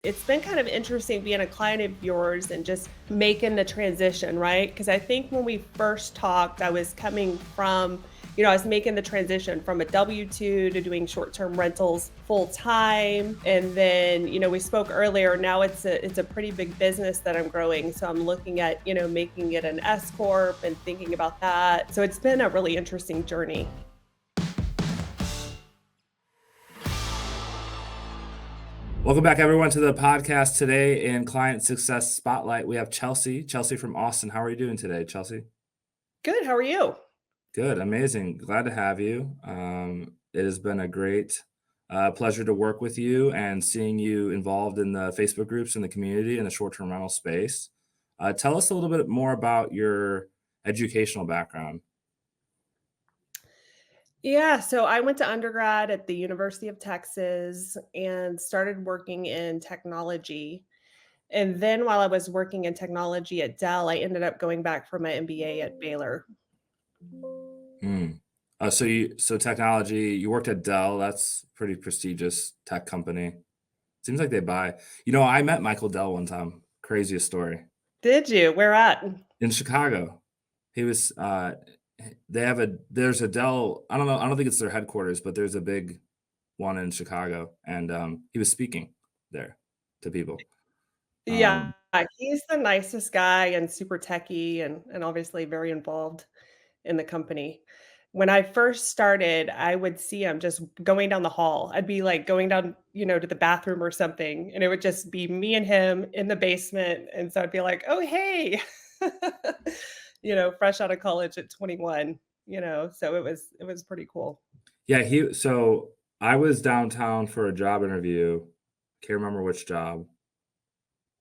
It's been kind of interesting being a client of yours and just making the transition, right? Because I think when we first talked, I was coming from, I was making the transition from a W-2 to doing short-term rentals full time. And then, we spoke earlier, now it's a pretty big business that I'm growing. So I'm looking at, making it an S corp and thinking about that. So it's been a really interesting journey. Welcome back, everyone, to the podcast today in Client Success Spotlight. We have Chelsea from Austin. How are you doing today, Chelsea? Good. How are you? Good, amazing. Glad to have you. It has been a great pleasure to work with you and seeing you involved in the Facebook groups in the community in the short-term rental space. Tell us a little bit more about your educational background. Yeah, so I went to undergrad at the University of Texas and started working in technology. And then while I was working in technology at Dell, I ended up going back for my MBA at Baylor. Hmm. So technology. You worked at Dell. That's a pretty prestigious tech company. Seems like they buy. I met Michael Dell one time. Craziest story. Did you? Where at? In Chicago. He was, there's a Dell. I don't think it's their headquarters, but there's a big one in Chicago, and, he was speaking there to people. Yeah, Um, he's the nicest guy and super techy and obviously very involved in the company. When I first started, I would see him just going down the hall. I'd be like going down, to the bathroom or something, and it would just be me and him in the basement. And so I'd be like, "Oh, hey." Fresh out of college at 21, so it was pretty cool. yeah, so I was downtown for a job interview. Can't remember which job,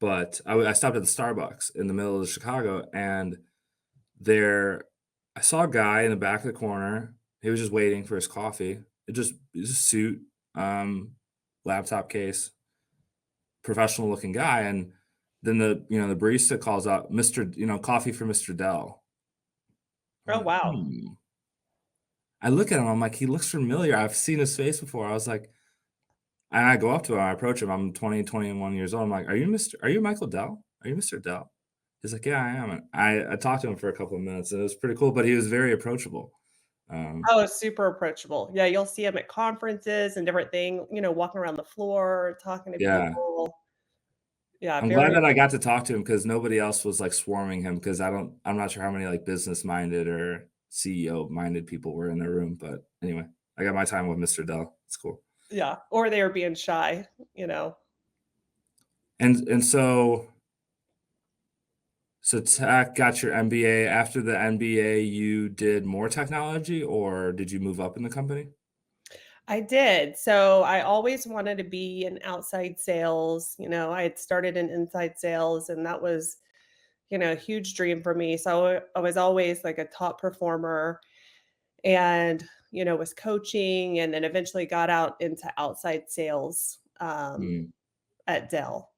but I stopped at the Starbucks in the middle of Chicago, and there I saw a guy in the back of the corner. He was just waiting for his coffee. It's a suit, laptop case, professional looking guy. And then the barista calls out, Mr. Coffee for Mr. Dell. I'm Oh, like, wow. hmm. I look at him, I'm like, he looks familiar. I've seen his face before. I was like, and I go up to him, I approach him. I'm 20, 21 years old. I'm like, are you Michael Dell? Are you Mr. Dell? He's like, yeah, I am. And I talked to him for a couple of minutes, and it was pretty cool, but he was very approachable. Um, Oh, super approachable. Yeah, you'll see him at conferences and different walking around the floor, talking to yeah. people. Yeah, I'm glad very. that I got to talk to him because nobody else was, like, swarming him. Because I'm not sure how many, like, business-minded or CEO-minded people were in the room, but anyway, I got my time with Mr. Dell. It's cool. Yeah, or they were being shy. And so tech got your MBA. After the MBA, you did more technology, or did you move up in the company? I did. So I always wanted to be in outside sales. I had started in inside sales, and that was, a huge dream for me. So I was always like a top performer and, was coaching and then eventually got out into outside sales Mm, at Dell.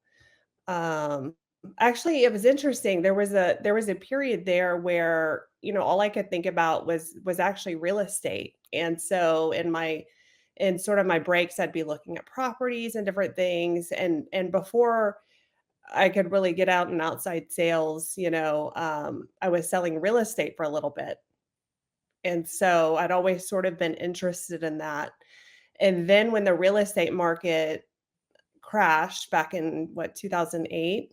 Um, Actually, it was interesting. There was a period there where, all I could think about was actually real estate. And so in sort of my breaks, I'd be looking at properties and different things. And before I could really get out and outside sales, I was selling real estate for a little bit. And so I'd always sort of been interested in that. And then when the real estate market crashed back in 2008,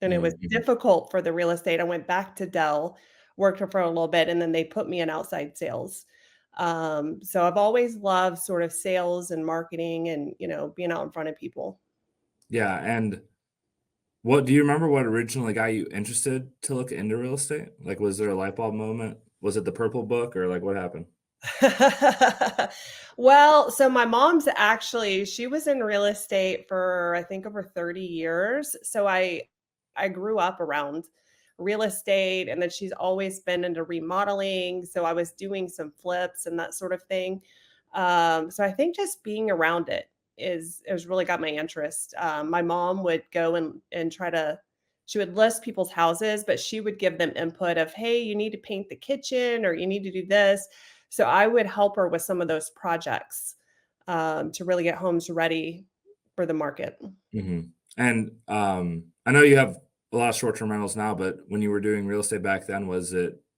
and it was mhm. difficult for the real estate. I went back to Dell, worked for a little bit, and then they put me in outside sales. So I've always loved sort of sales and marketing and, being out in front of people. Yeah, and what do you remember what originally got you interested to look into real estate? Like, was there a light bulb moment? Was it the Purple Book, or, like, what happened? Well, so my mom's actually she was in real estate for I think over 30 years. So I grew up around real estate, and then she's always been into remodeling, so I was doing some flips and that sort of thing. So I think just being around it is really got my interest. My mom would go and try to she would list people's houses, but she would give them input of, "Hey, you need to paint the kitchen or you need to do this." So I would help her with some of those projects, to really get homes ready for the market. Mhm. And I know you have a lot of short-term rentals now, but when you were doing real estate back then, were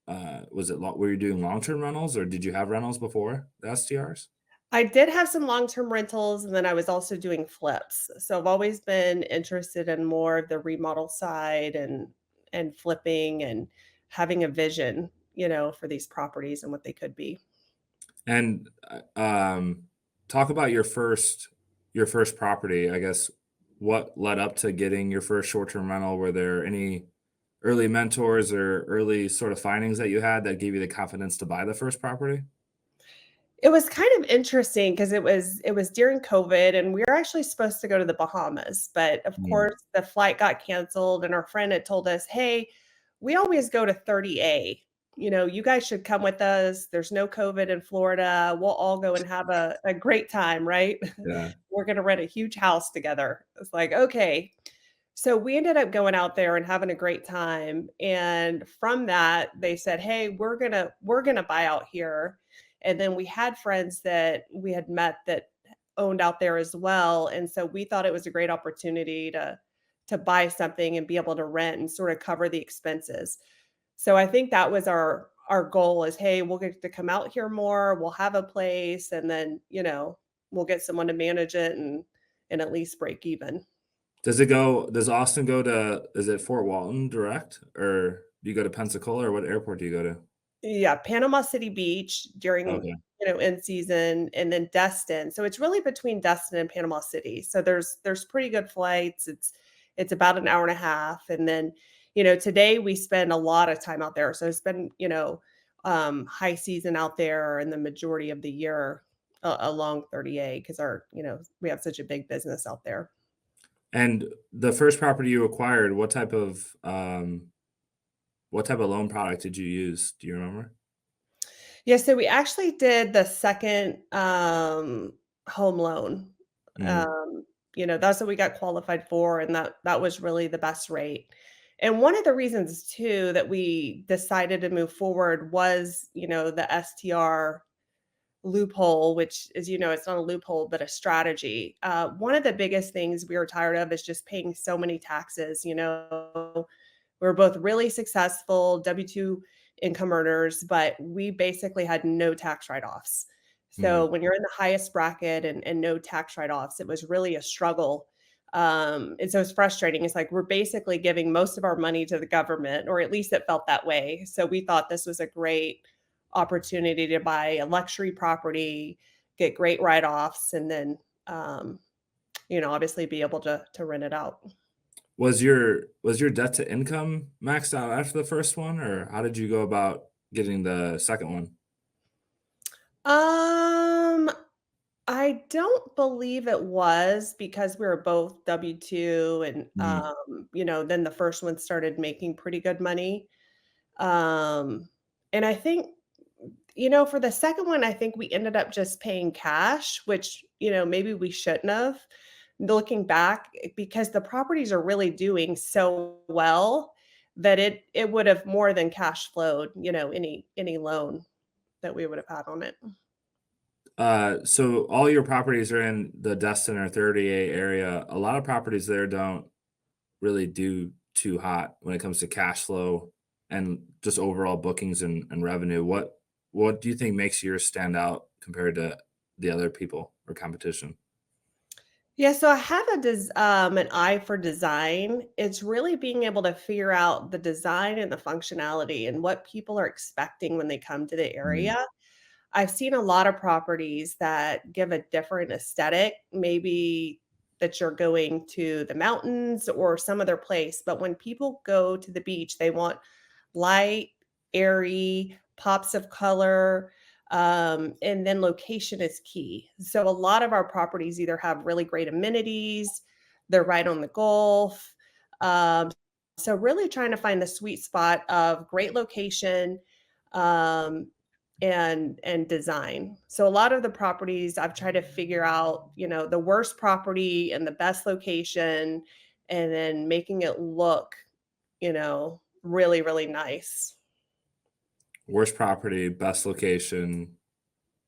you doing long-term rentals or did you have rentals before the STRs? I did have some long-term rentals, and then I was also doing flips. So I've always been interested in more of the remodel side and flipping and having a vision, for these properties and what they could be. And talk about your first property. I guess what led up to getting your first short-term rental? Were there any early mentors or early sort of findings that you had that gave you the confidence to buy the first property? It was kind of interesting because it was during COVID, and we were actually supposed to go to the Bahamas, but of Mm, course, the flight got canceled, and our friend had told us, "Hey, we always go to 30A. You guys should come with us. There's no COVID in Florida. We'll all go and have a great time, right? yeah. We're gonna rent a huge house together." It's like, "Okay." So we ended up going out there and having a great time, and from that, they said, "Hey, we're gonna buy out here." And then we had friends that we had met that owned out there as well, and so we thought it was a great opportunity to buy something and be able to rent and sort of cover the expenses. So I think that was our goal is, "Hey, we'll get to come out here more, we'll have a place, and then, we'll get someone to manage it and at least break even." Does Austin go to, is it Fort Walton direct, or do you go to Pensacola, or what airport do you go to? Yeah, Panama City Beach during, Okay. in season, and then Destin. So it's really between Destin and Panama City. So there's pretty good flights. It's about an hour and a half. And then, today we spend a lot of time out there. So it's been, high season out there and the majority of the year along 30A because we have such a big business out there. And the first property you acquired, what type of loan product did you use? Do you remember? Yeah, so we actually did the second, home loan. Mm, Um, that's what we got qualified for, and that was really the best rate. And one of the reasons too that we decided to move forward was, the STR loophole, which is, it's not a loophole, but a strategy. One of the biggest things we were tired of is just paying so many taxes. We were both really successful W-2 income earners, but we basically had no tax write-offs. mm. So when you're in the highest bracket and no tax write-offs, it was really a struggle. And so it's frustrating. It's like we're basically giving most of our money to the government, or at least it felt that way. So we thought this was a great opportunity to buy a luxury property, get great write-offs, and then obviously be able to rent it out. Was your debt to income maxed out after the first one, or how did you go about getting the second one? Um, I don't believe it was because we were both W-2 and, Mm, then the first one started making pretty good money. Um, and I think, for the second one, I think we ended up just paying cash, which, maybe we shouldn't have. Looking back, because the properties are really doing so well that it would have more than cash flowed, any loan that we would have had on it. so all your properties are in the Destin or 30A area. A lot of properties there don't really do too hot when it comes to cash flow and just overall bookings and revenue. What do you think makes yours stand out compared to the other people or competition? Yeah, so I have an eye for design. It's really being able to figure out the design and the functionality and what people are expecting when they come to the Mm, area. I've seen a lot of properties that give a different aesthetic, maybe that you're going to the mountains or some other place, but when people go to the beach, they want light, airy, pops of color, and then location is key. So a lot of our properties either have really great amenities, they're right on the Gulf. Um, so really trying to find the sweet spot of great location, um, and design. So a lot of the properties I've tried to figure out, the worst property and the best location, and then making it look, really, really nice. worst property, best location,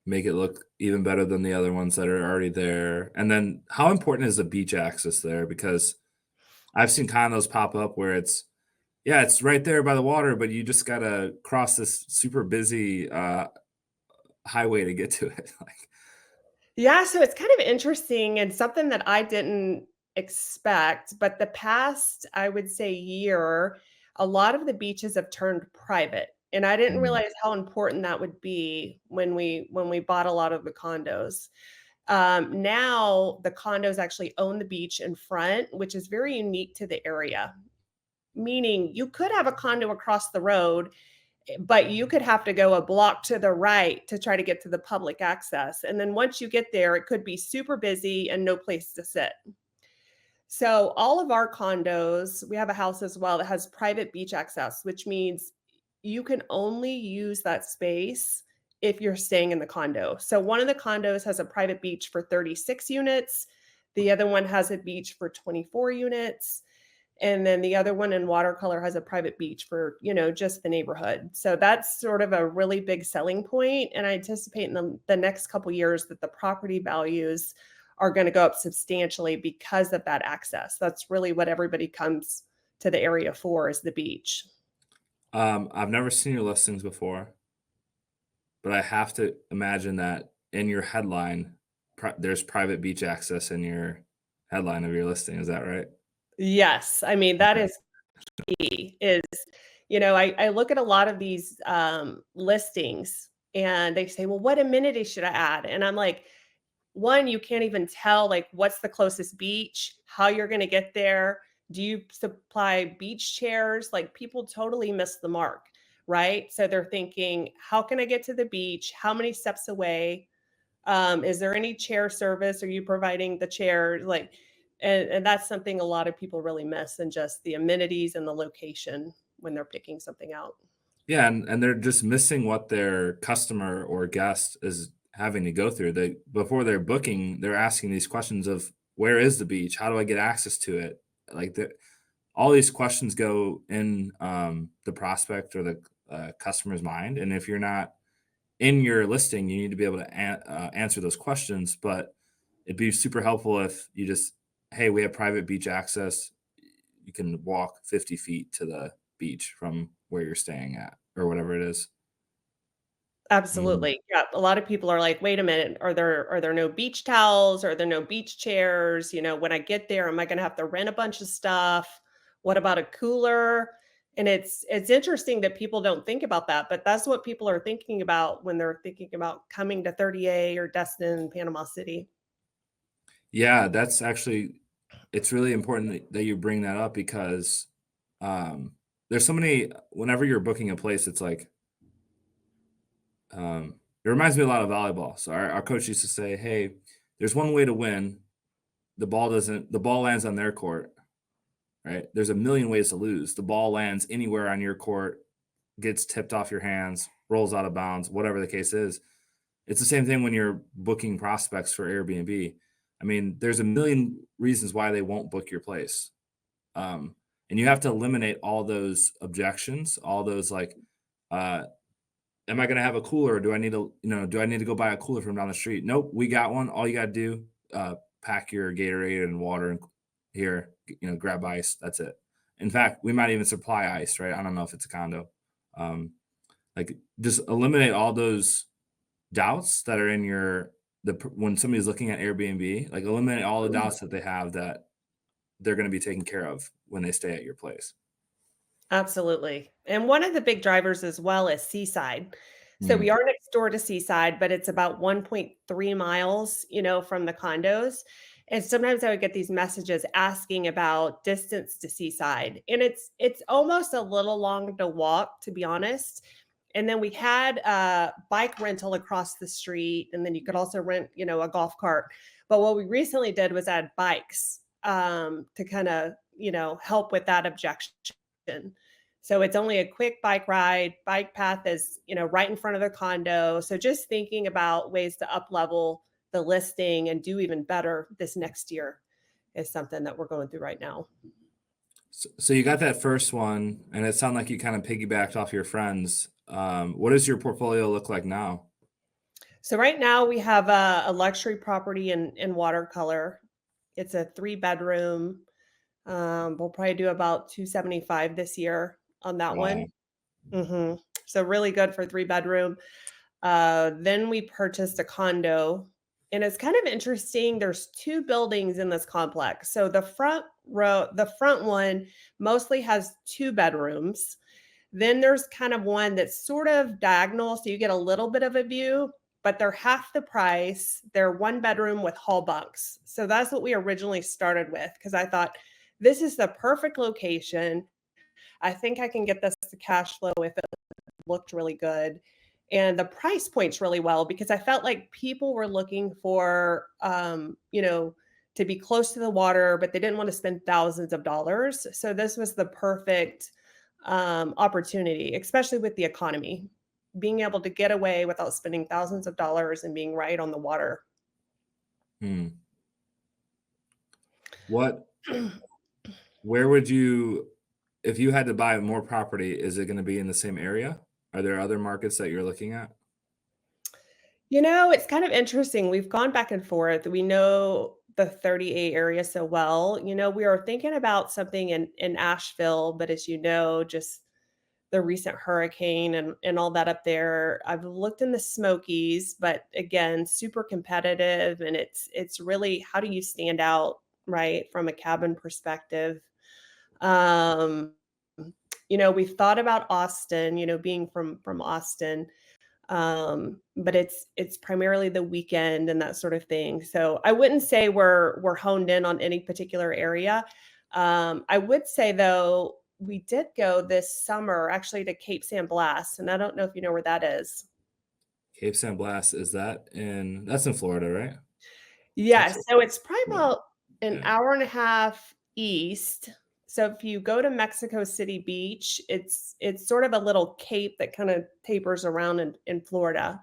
make it look even better than the other ones that are already there. And then how important is the beach access there? Because I've seen condos pop up where it's yeah, it's right there by the water, but you just gotta cross this super busy highway to get to it. Like, Yeah, so it's kind of interesting and something that I didn't expect, but the past, I would say, year, a lot of the beaches have turned private. And I didn't mm, realize how important that would be when we bought a lot of the condos. Now the condos actually own the beach in front, which is very unique to the area. Meaning you could have a condo across the road, but you could have to go a block to the right to try to get to the public access. And then once you get there, it could be super busy and no place to sit. So, all of our condos, we have a house as well that has private beach access, which means you can only use that space if you're staying in the condo. So, one of the condos has a private beach for 36 units, the other one has a beach for 24 units. And then the other one in watercolor has a private beach for, just the neighborhood. So that's sort of a really big selling point, and I anticipate in the next couple years that the property values are gonna go up substantially because of that access. That's really what everybody comes to the area for is the beach. I've never seen your listings before, but I have to imagine that in your headline, there's private beach access in your headline of your listing. Is that right? Yes, I mean, that Okay. is key, is, I look at a lot of these, listings, and they say, "Well, what amenity should I add?" And I'm like, one, you can't even tell like what's the closest beach, how you're going to get there. Do you supply beach chairs? Like people totally miss the mark, right? So they're thinking, how can I get to the beach? How many steps away? Is there any chair service? Are you providing the chair? Like, and that's something a lot of people really miss, and just the amenities and the location when they're picking something out. Yeah, and they're just missing what their customer or guest is having to go through. They before they're booking, they're asking these questions of where is the beach? How do I get access to it? Like all these questions go in the prospect or the customer's mind, and if you're not in your listing, you need to be able to answer those questions. But it'd be super helpful if you just, hey, we have private beach access. You can walk 50 feet to the beach from where you're staying at, or whatever it is. Mhm. Absolutely. Yeah, a lot of people are like, "Wait a minute, are there no beach towels? Are there no beach chairs? When I get there, am I gonna have to rent a bunch of stuff? What about a cooler?" And it's interesting that people don't think about that, but that's what people are thinking about when they're thinking about coming to 30A or Destin, Panama City. Yeah, that's actually it's really important that you bring that up because there's so many. Whenever you're booking a place, it's like it reminds me a lot of volleyball. So our coach used to say, "Hey, there's one way to win. The ball lands on their court, right? There's a million ways to lose. The ball lands anywhere on your court, gets tipped off your hands, rolls out of bounds, whatever the case is." It's the same thing when you're booking prospects for Airbnb. I mean, there's a million reasons why they won't book your place. And you have to eliminate all those objections, all those like, uh, am I going to have a cooler? Or do I need to, do I need to go buy a cooler from down the street? Nope, we got one. All you got to do, pack your Gatorade and water and here, grab ice. That's it. In fact, we might even supply ice, right? I don't know if it's a condo. Um, like just eliminate all those doubts that are in when somebody's looking at Airbnb, like eliminate all the Mhm. doubts that they have that they're going to be taken care of when they stay at your place. Absolutely. And one of the big drivers as well is Seaside. So Mm. we are next door to Seaside, but it's about 1.3 miles, from the condos. And sometimes I would get these messages asking about distance to Seaside. And it's almost a little long to walk, to be honest. And then we had a bike rental across the street, and then you could also rent, a golf cart. But what we recently did was add bikes to kind of, help with that objection. So it's only a quick bike ride. Bike path is, right in front of the condo. So just thinking about ways to up level the listing and do even better this next year is something that we're going through right now. So you got that first one, and it sounded like you kind of piggybacked off your friends. What does your portfolio look like now? So right now we have a luxury property in watercolor. It's a 3 bedroom. We'll probably do about 275 this year on that Wow. one. So really good for 3 bedroom. Then we purchased a condo, and it's kind of interesting. There's 2 buildings in this complex. So the front one mostly has 2 bedrooms. Then there's kind of one that's sort of diagonal, so you get a little bit of a view, but they're half the price. They're 1 bedroom with hall bunks. So that's what we originally started with because I thought this is the perfect location. I think I can get this to cash flow if it looked really good. And the price point's really well because I felt like people were looking for, to be close to the water, but they didn't want to spend thousands of dollars. So this was the perfect opportunity, especially with the economy, being able to get away without spending thousands of dollars and being right on the water. Hmm. What Where would you if you had to buy more property, is it gonna be in the same area? Are there other markets that you're looking at? It's kind of interesting. We've gone back and forth. We know the 38 area so well. We are thinking about something in Asheville, but as you know, just the recent hurricane and all that up there. I've looked in the Smokies, but again, super competitive, and it's really how do you stand out, right, from a cabin perspective. Um, we've thought about Austin, being from Austin, but it's primarily the weekend and that sort of thing. So I wouldn't say we're honed in on any particular area. I would say though we did go this summer actually to Cape San Blas, and I don't know if you know where that is. Cape San Blas, is that in that's in Florida, right? Yes, Texas? so it's probably Yeah, about an yeah. hour and a half east. So if you go to Mexico City Beach, it's sort of a little cape that kind of tapers around in Florida.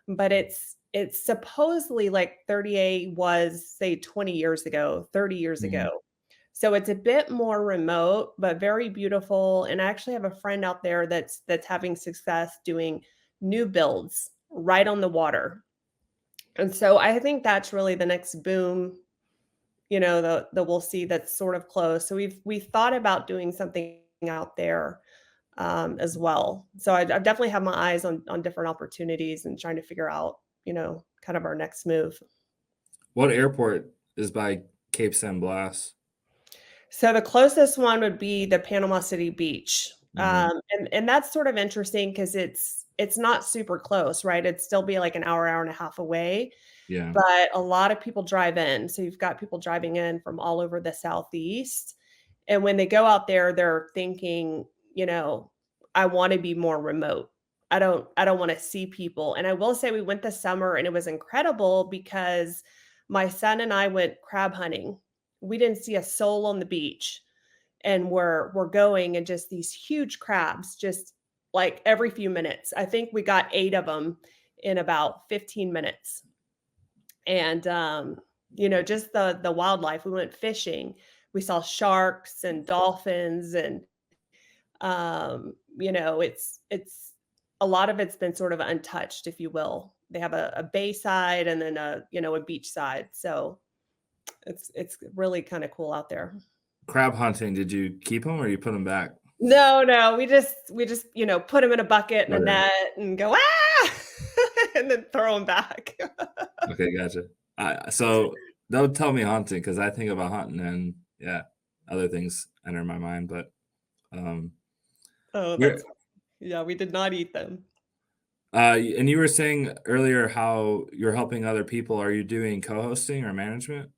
But it's supposedly like 38 was, say, 20 years ago, 30 years Mhm. ago. So it's a bit more remote, but very beautiful, and I actually have a friend out there that's having success doing new builds right on the water. And so I think that's really the next boom, the we'll see that's sort of close. So we've thought about doing something out there, as well. So I've definitely have my eyes on different opportunities and trying to figure out, kind of our next move. What airport is by Cape San Blas? So the closest one would be the Panama City Beach. Mhm. And that's sort of interesting because it's not super close, right? It'd still be like an hour, hour and a half away, Yeah. but a lot of people drive in. So you've got people driving in from all over the Southeast. And when they go out there, they're thinking, you know, I want to be more remote. I don't want to see people. And I will say we went this summer and it was incredible because my son and I went crab hunting. We didn't see a soul on the beach, and we're going and just these huge crabs just like every few minutes. I think we got 8 of them in about 15 minutes. And just the wildlife. We went fishing. We saw sharks and dolphins, and it's a lot of it's been sort of untouched, if you will. They have a bay side and then a beach side. So it's really kind of cool out there. Crab hunting, did you keep them or you put them back? No, no, we just, put them in a bucket and a Okay. net and go, "Ah!" and then throw them back. Okay, gotcha. So don't tell me hunting because I think about hunting and, yeah, other things enter my mind, but, um, Oh, where that's yeah, we did not eat them. and you were saying earlier how you're helping other people. Are you doing co-hosting or management?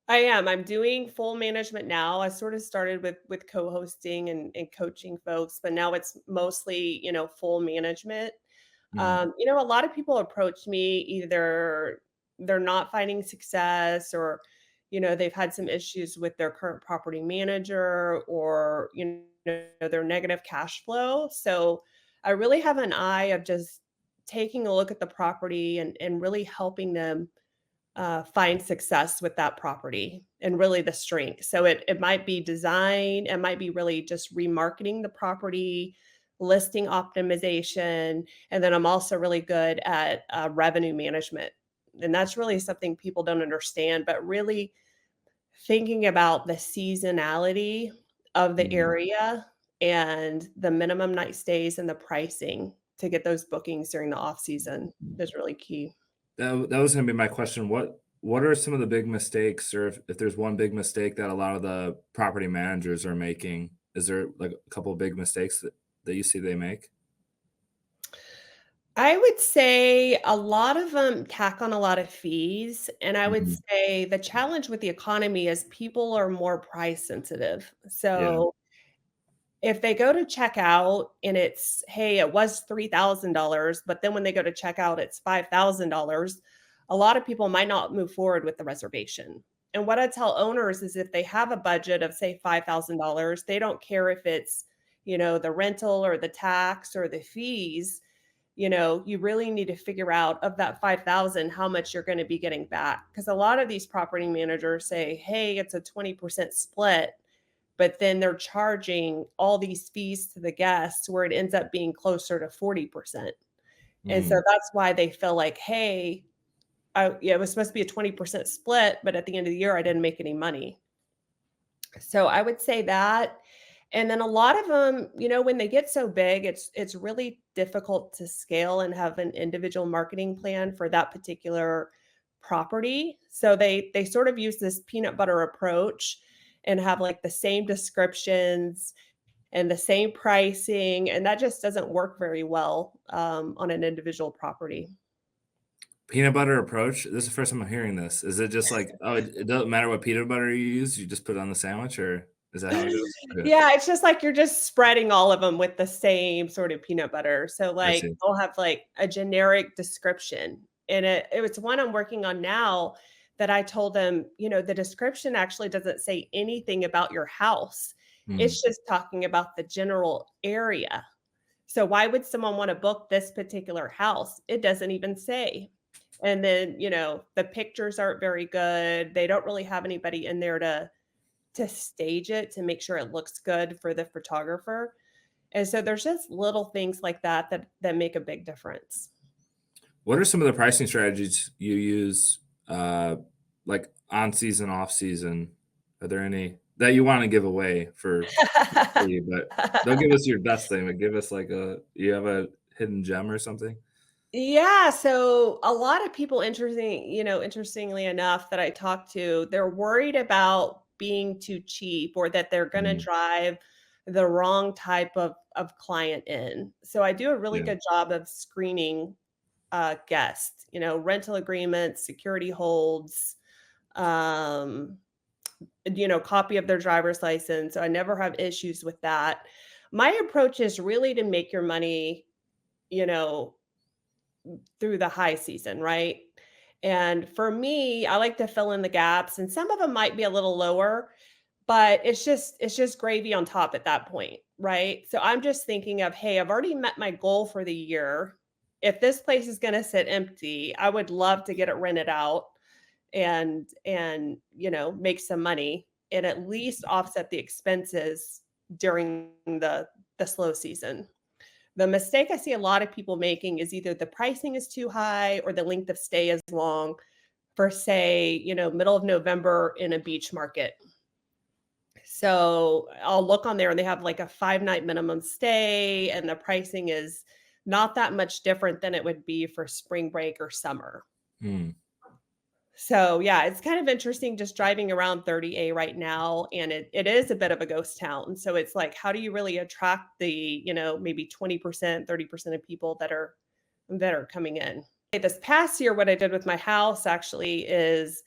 I am. I'm doing full management now. I sort of started with co-hosting and coaching folks, but now it's mostly, full management. Mm, A lot of people approach me either they're not finding success or, they've had some issues with their current property manager or, their negative cash flow. So I really have an eye of just taking a look at the property and really helping them find success with that property and really the strength. So it might be design, it might be really just remarketing the property, listing optimization, and then I'm also really good at revenue management. And that's really something people don't understand, but really thinking about the seasonality of the Mhm. area and the minimum night stays and the pricing to get those bookings during the off season is really key. That was gonna be my question. What are some of the big mistakes, or if there's one big mistake that a lot of the property managers are making? Is there, like, a couple of big mistakes that you see they make? I would say a lot of them tack on a lot of fees, and I would Mhm. say the challenge with the economy is people are more price sensitive. Yeah. So if they go to check out and it's, "Hey, it was $3,000," but then when they go to check out, it's $5,000, a lot of people might not move forward with the reservation. And what I tell owners is if they have a budget of, say, $5,000, they don't care if it's, the rental or the tax or the fees, you really need to figure out of that 5,000 how much you're gonna be getting back. Because a lot of these property managers say, "Hey, it's a 20% split," but then they're charging all these fees to the guests where it ends up being closer to 40%. And so Mm. that's why they feel like, "Hey, yeah, it was supposed to be a 20% split, but at the end of the year, I didn't make any money." So I would say that. And then a lot of them, when they get so big, it's really difficult to scale and have an individual marketing plan for that particular property. So they sort of use this peanut butter approach and have like the same descriptions and the same pricing, and that just doesn't work very well on an individual property. Peanut butter approach? This is the first time I'm hearing this. Is it just like, oh, it doesn't matter what peanut butter you use, you just put it on the sandwich, or is that how it goes? Okay, Yeah, it's just like you're just spreading all of them with the same sort of peanut butter. So, I like, see. they'll have, like, a generic description, and it was one I'm working on now that I told them, "The description actually doesn't say anything about your house. Mm, It's just talking about the general area. So why would someone wanna book this particular house? It doesn't even say." And then, the pictures aren't very good. They don't really have anybody in there to stage it to make sure it looks good for the photographer. And so there's just little things like that make a big difference. what are some of the pricing strategies you use, uh, like, on season, off season? Are there any that you wanna give away for free, but don't give us your best thing, but give us, like, a you have a hidden gem or something? Yeah, so a lot of people interestingly enough that I talk to, they're worried about being too cheap or that they're gonna Mhm, drive the wrong type of client in. So I do a really yeah, good job of screening guests, rental agreements, security holds, um, copy of their driver's license. So I never have issues with that. My approach is really to make your money, you know, through the high season, right? And for me, I like to fill in the gaps and some of them might be a little lower, but it's just gravy on top at that point, right? So I'm just thinking of, hey, I've already met my goal for the year. If this place is going to sit empty, I would love to get it rented out and make some money and at least offset the expenses during the slow season. The mistake I see a lot of people making is either the pricing is too high or the length of stay is long for, say, middle of November in a beach market. So I'll look on there and they have like a 5-night minimum stay, and the pricing is not that much different than it would be for spring break or summer. mm. So yeah, it's kind of interesting just driving around 30A right now, and it is a bit of a ghost town. So it's like, how do you really attract the, maybe 20%, 30% of people that are coming in? This past year, what I did with my house actually is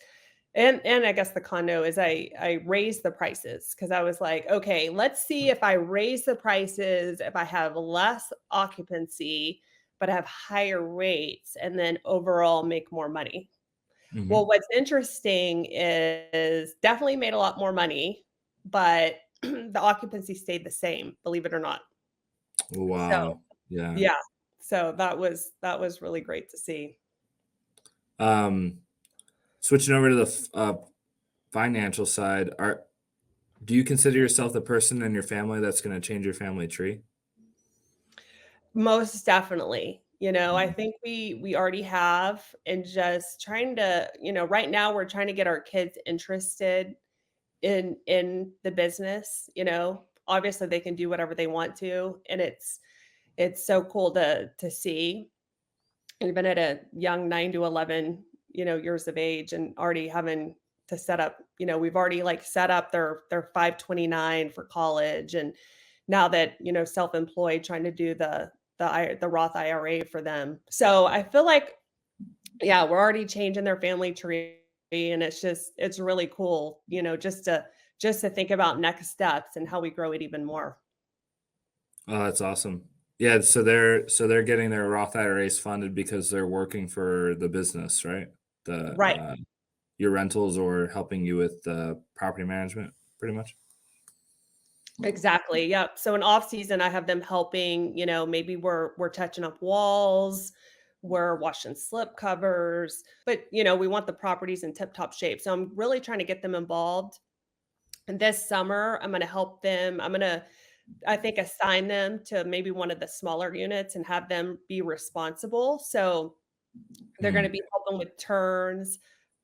and I guess the condo is I raised the prices because I was like, okay, let's see if I raise the prices, if I have less occupancy, but have higher rates, and then overall make more money. Mhm. Well, what's interesting is definitely made a lot more money, but the occupancy stayed the same, believe it or not. So, Wow. Yeah. yeah. So that was really great to see. Um, Switching over to the financial side, are do you consider yourself the person in your family that's gonna change your family tree? Most definitely. I Mhm. think we already have, and just trying to, right now we're trying to get our kids interested in the business, you know. Obviously they can do whatever they want to, and it's so cool to see even at a young 9 to 11, you know, years of age and already having to set up, you know, we've already like set up their 529 for college. And now that, you know, self-employed trying to do the Roth IRA for them. So I feel like, yeah, we're already changing their family tree, and it's really cool, you know, just to think about next steps and how we grow it even more. Oh, that's awesome. Yeah, so they're getting their Roth IRAs funded because they're working for the business, right? The, Right. your rentals or helping you with the property management, pretty much? Exactly. Yep. So in off season, I have them helping, you know, maybe we're touching up walls, we're washing slip covers, but you know, we want the properties in tip-top shape. So I'm really trying to get them involved. And this summer, I'm going to help them. I'm going to, I think, assign them to maybe one of the smaller units and have them be responsible. So they're going to Mm. be helping with turns,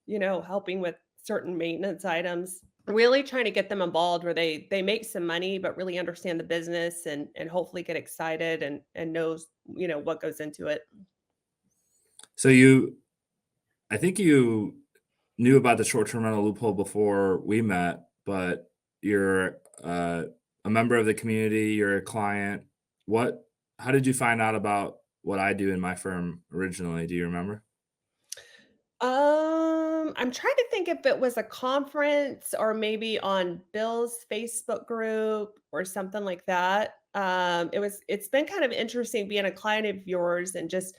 you know, helping with certain maintenance items. Really trying to get them involved where they make some money, but really understand the business and hopefully get excited and knows, you know, what goes into it. So I think you knew about the short-term rental loophole before we met, but you're, a member of the community, you're a client. What how did you find out about what I do in my firm originally? Do you remember? I'm trying to think if it was a conference or maybe on Bill's Facebook group or something like that. It's been kind of interesting being a client of yours and just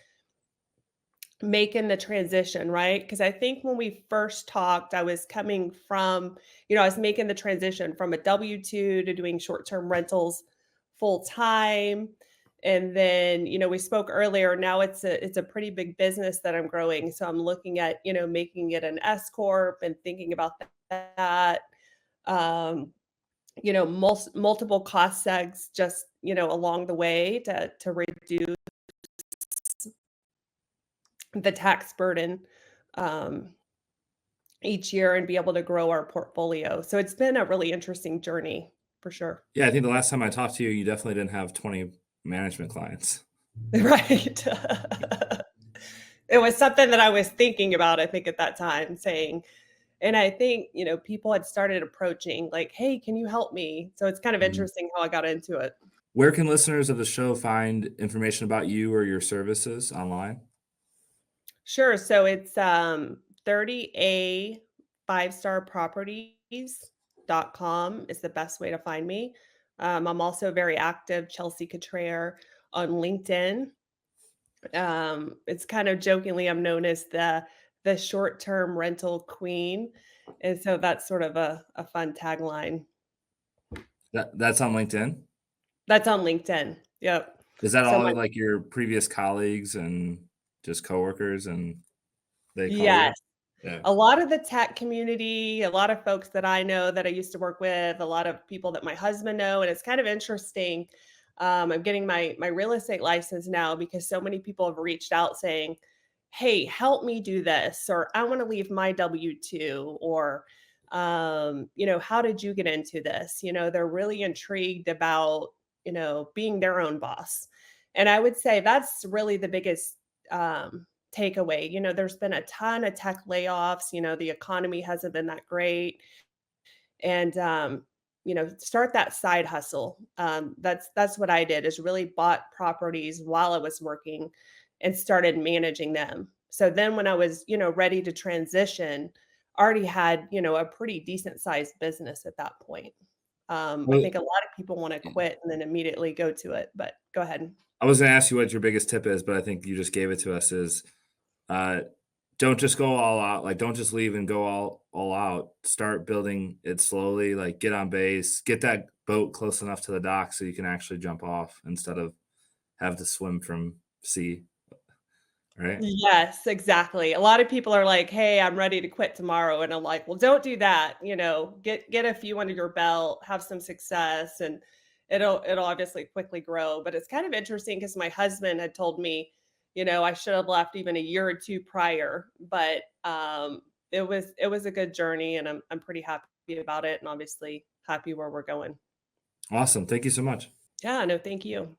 making the transition, right? Because I think when we first talked, I was coming from, you know, I was making the transition from a W-2 to doing short-term rentals full time. And then, you know, we spoke earlier, now it's a pretty big business that I'm growing. So I'm looking at, you know, making it an S corp and thinking about that. Um, you know, multiple cost segs just, you know, along the way to reduce the tax burden. Um, each year and be able to grow our portfolio. So it's been a really interesting journey for sure. Yeah, I think the last time I talked to you, you definitely didn't have 20 management clients. Right. It was something that I was thinking about, I think, at that time, saying, and I think, you know, people had started approaching like, "Hey, can you help me?" So it's kind of Mhm. interesting how I got into it. Where can listeners of the show find information about you or your services online? Sure. So it's 30A five-star properties.com is the best way to find me. I'm also very active, Chelsea Cottrare on LinkedIn. It's kind of jokingly, I'm known as the short-term rental queen. And so that's sort of a fun tagline. That's on LinkedIn? That's on LinkedIn. Yep. Is that So all my of, like, your previous colleagues and just coworkers, and they call you? yes. Yeah. A lot of the tech community, a lot of folks that I know that I used to work with, a lot of people that my husband know, and it's kind of interesting. I'm getting my real estate license now because so many people have reached out saying, "Hey, help me do this," or "I want to leave my W-2," or you know, "How did you get into this?" You know, they're really intrigued about, you know, being their own boss. And I would say that's really the biggest takeaway. You know, there's been a ton of tech layoffs, you know, the economy hasn't been that great. And you know, start that side hustle. That's what I did is really bought properties while I was working and started managing them. So then when I was, you know, ready to transition, already had, you know, a pretty decent sized business at that point. I Well, think a lot of people want to yeah. quit and then immediately go to it, but go ahead. I was gonna ask you what your biggest tip is, but I think you just gave it to us, is, uh, don't just go all out, like, don't just leave and go all out. Start building it slowly, like, get on base, get that boat close enough to the dock so you can actually jump off instead of have to swim from sea, right? Yes, exactly. A lot of people are like, "Hey, I'm ready to quit tomorrow." And I'm like, "Well, don't do that, you know, get a few under your belt, have some success, and it'll obviously quickly grow." But it's kind of interesting because my husband had told me, you know, I should have left even a year or two prior, but it was a good journey and I'm pretty happy about it and obviously happy where we're going. Awesome. Thank you so much. Yeah, no, thank you.